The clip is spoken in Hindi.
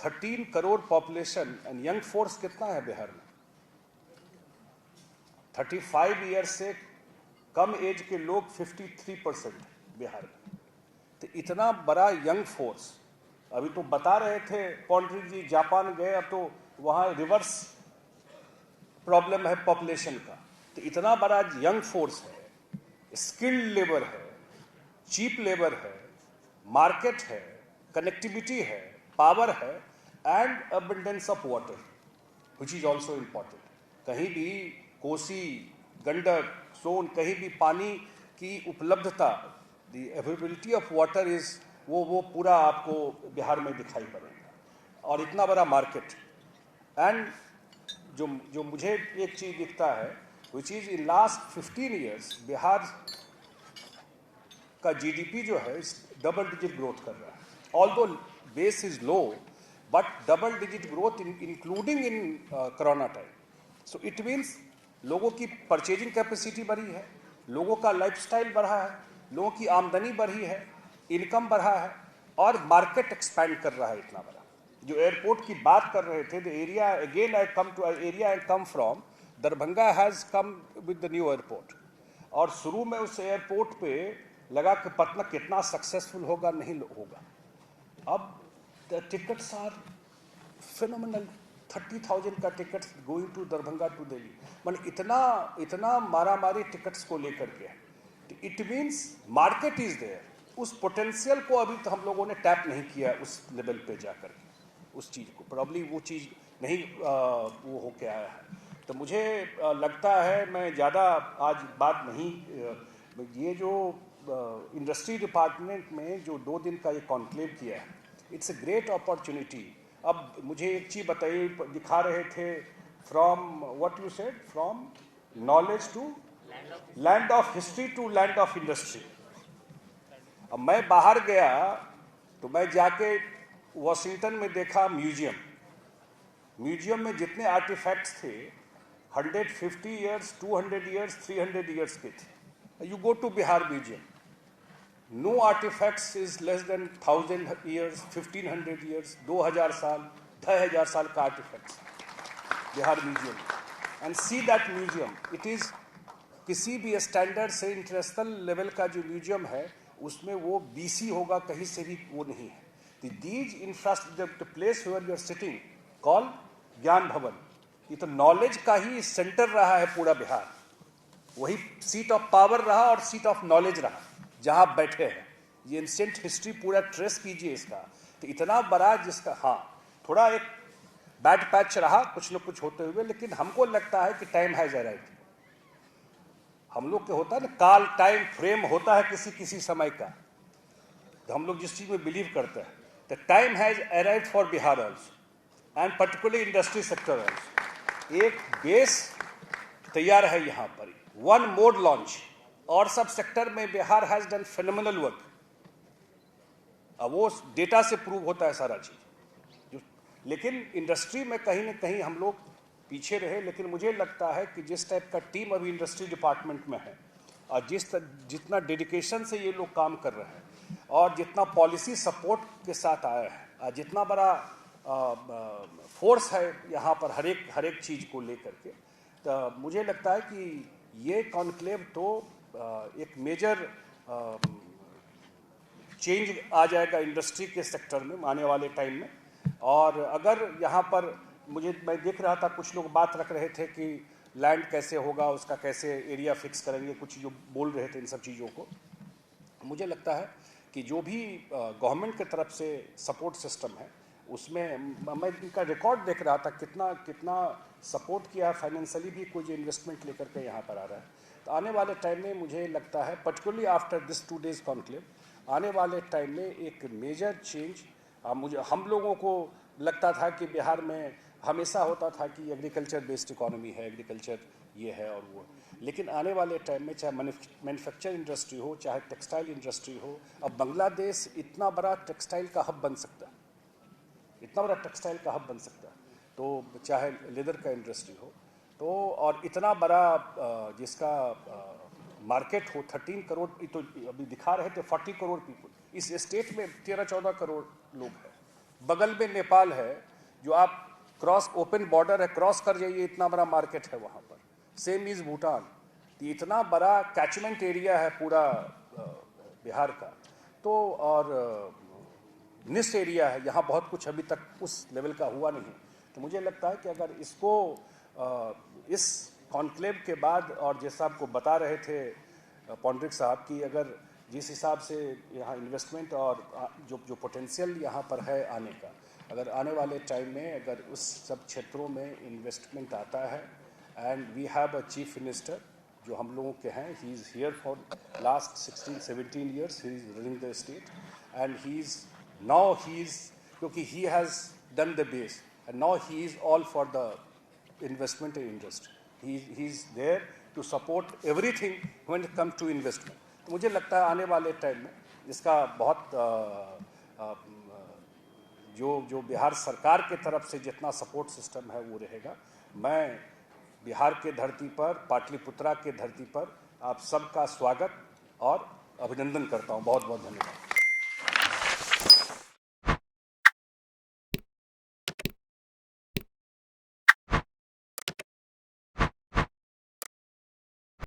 13 crore population and young force कितना है बिहार में? 35 ईयर से कम एज के लोग 53% बिहार में। तो इतना बड़ा यंग फोर्स, अभी तो बता रहे थे पॉन्ड्री जी जापान गए, अब तो वहाँ रिवर्स प्रॉब्लम है पॉपुलेशन का। तो इतना बड़ा यंग फोर्स है, स्किल्ड लेबर है, चीप लेबर है, मार्केट है, कनेक्टिविटी है, पावर है and abundance of water which is also important. कहीं भी कोसी, गंडक, सोन, कहीं भी पानी की उपलब्धता, the availability of water is वो पूरा आपको बिहार में दिखाई पड़ेगा। और इतना बड़ा मार्केट एंड जो मुझे एक चीज दिखता है which is in last 15 years Bihar का जीडीपी जो है डबल डिजिट ग्रोथ कर रहा है। Although base is low but double digit growth including in corona time. So it means लोगों की परचेजिंग कैपेसिटी बढ़ी है, लोगों का लाइफस्टाइल बढ़ा है, लोगों की आमदनी बढ़ी है, इनकम बढ़ा है और मार्केट एक्सपैंड कर रहा है इतना बड़ा। जो एयरपोर्ट की बात कर रहे थे, the area again I come to area I come from, Darbhanga has come with the new airport. और शुरू में उस एयरपोर्ट पे लगा कि पटना कितना सक्सेसफुल होगा, नहीं होगा। अब द टिकट्स आर फिनोमिनल, 30,000 का ticket going to Darbhanga to Delhi, मतलब इतना मारामारी टिकट्स को लेकर के। It means market is there. उस पोटेंशियल को अभी तो हम लोगों ने टैप नहीं किया उस लेवल पे जाकर के, उस चीज़ को प्रॉब्ली वो चीज़ नहीं वो होके आया है। तो मुझे लगता है, मैं ज़्यादा आज बात नहीं, ये जो इंडस्ट्री डिपार्टमेंट में जो 2 दिन का ये कॉन्क्लेव किया है, इट्स ए ग्रेट अपॉर्चुनिटी। अब मुझे एक चीज़ बताइए, दिखा रहे थे from what you said, from knowledge to land of history to land of industry. अब मैं बाहर गया तो मैं जाके वॉशिंगटन में देखा म्यूजियम में जितने आर्टिफैक्ट्स थे 150 ईयर्स, 200 ईयर्स, 300 ईयर्स के थे। You go to Bihar museum, no artifacts is less than 1000 years, 1500 years, 2000 साल, 2000 साल का artifacts Bihar museum. And see that museum, it is किसी भी स्टैंडर्ड से इंटरनेशनल लेवल का जो म्यूजियम है उसमें वो बीसी होगा, कहीं से भी वो नहीं है। These infrastructure place where you are sitting call Gyan Bhawan, ये तो नॉलेज का ही सेंटर रहा है पूरा बिहार। वही सीट ऑफ पावर रहा और सीट ऑफ नॉलेज रहा जहां आप बैठे हैं। ये एंशिएंट हिस्ट्री पूरा ट्रेस कीजिए इसका, तो इतना बड़ा जिसका, हाँ थोड़ा एक बैड पैच रहा कुछ न कुछ होते हुए, लेकिन हमको लगता है कि टाइम हैज अराइव्ड। हम लोग के होता है ना, काल टाइम फ्रेम होता है किसी किसी समय का, तो हम लोग जिस चीज में बिलीव करते हैं, the time has arrived for Bihar also and particularly industry sector also. एक बेस तैयार है यहाँ पर, 1 मोड लॉन्च, और सब सेक्टर में Bihar has done phenomenal work. अब वो डेटा से प्रूव होता है सारा चीज, लेकिन इंडस्ट्री में कहीं ना कहीं हम लोग पीछे रहे। लेकिन मुझे लगता है कि जिस टाइप का टीम अभी इंडस्ट्री डिपार्टमेंट में है और जितना डेडिकेशन से ये लोग काम कर रहे हैं और जितना पॉलिसी सपोर्ट के साथ आया है, जितना बड़ा फोर्स है यहाँ पर हर एक चीज़ को लेकर के, तो मुझे लगता है कि ये कॉन्क्लेव तो एक मेजर चेंज आ जाएगा इंडस्ट्री के सेक्टर में आने वाले टाइम में। और अगर यहाँ पर मैं देख रहा था कुछ लोग बात रख रहे थे कि लैंड कैसे होगा, उसका कैसे एरिया फिक्स करेंगे, कुछ जो बोल रहे थे इन सब चीज़ों को। मुझे लगता है कि जो भी गवर्नमेंट की तरफ से सपोर्ट सिस्टम है उसमें मैं इनका रिकॉर्ड देख रहा था कितना सपोर्ट किया है फाइनेंशियली भी, कोई जो इन्वेस्टमेंट लेकर के यहाँ पर आ रहा है। तो आने वाले टाइम में मुझे लगता है particularly after this 2 days conclave, आने वाले टाइम में एक मेजर चेंज। हम लोगों को लगता था कि बिहार में हमेशा होता था कि एग्रीकल्चर बेस्ड इकोनॉमी है, एग्रीकल्चर ये है और वो, लेकिन आने वाले टाइम में चाहे मैन्युफैक्चर इंडस्ट्री हो, चाहे टेक्सटाइल इंडस्ट्री हो, अब बांग्लादेश इतना बड़ा टेक्सटाइल का हब बन सकता है, इतना बड़ा टेक्सटाइल का हब बन सकता है। तो चाहे लेदर का इंडस्ट्री हो तो, और इतना बड़ा जिसका मार्केट हो 13 करोड़, तो अभी दिखा रहे थे 40 करोड़ पीपल इस स्टेट में, 13-14 करोड़ लोग हैं बगल में नेपाल है, जो आप क्रॉस ओपन बॉर्डर है, क्रॉस कर जाइए, इतना बड़ा मार्केट है वहाँ पर। सेम इज भूटान, इतना बड़ा कैचमेंट एरिया है पूरा बिहार का। तो और निस्ट एरिया है, यहाँ बहुत कुछ अभी तक उस लेवल का हुआ नहीं। तो मुझे लगता है कि अगर इसको इस कॉन्क्लेव के बाद, और जैसा आपको बता रहे थे पॉन्ड्रिक साहब की, अगर जिस हिसाब से यहाँ इन्वेस्टमेंट और जो पोटेंशियल यहाँ पर है आने का, अगर आने वाले टाइम में अगर उस सब क्षेत्रों में इन्वेस्टमेंट आता है, and we have a chief minister जो हम लोगों के हैं, he is here for last 16-17 years, he is running the state, and he is now क्योंकि he has done the base, and now he is all for the investment in industry. He is there to support everything when it comes to investment. तो मुझे लगता है आने वाले टाइम में इसका बहुत जो बिहार सरकार के तरफ से जितना सपोर्ट सिस्टम है वो रहेगा। मैं बिहार के धरती पर, पाटलिपुत्रा के धरती पर आप सबका स्वागत और अभिनंदन करता हूँ। बहुत बहुत धन्यवाद।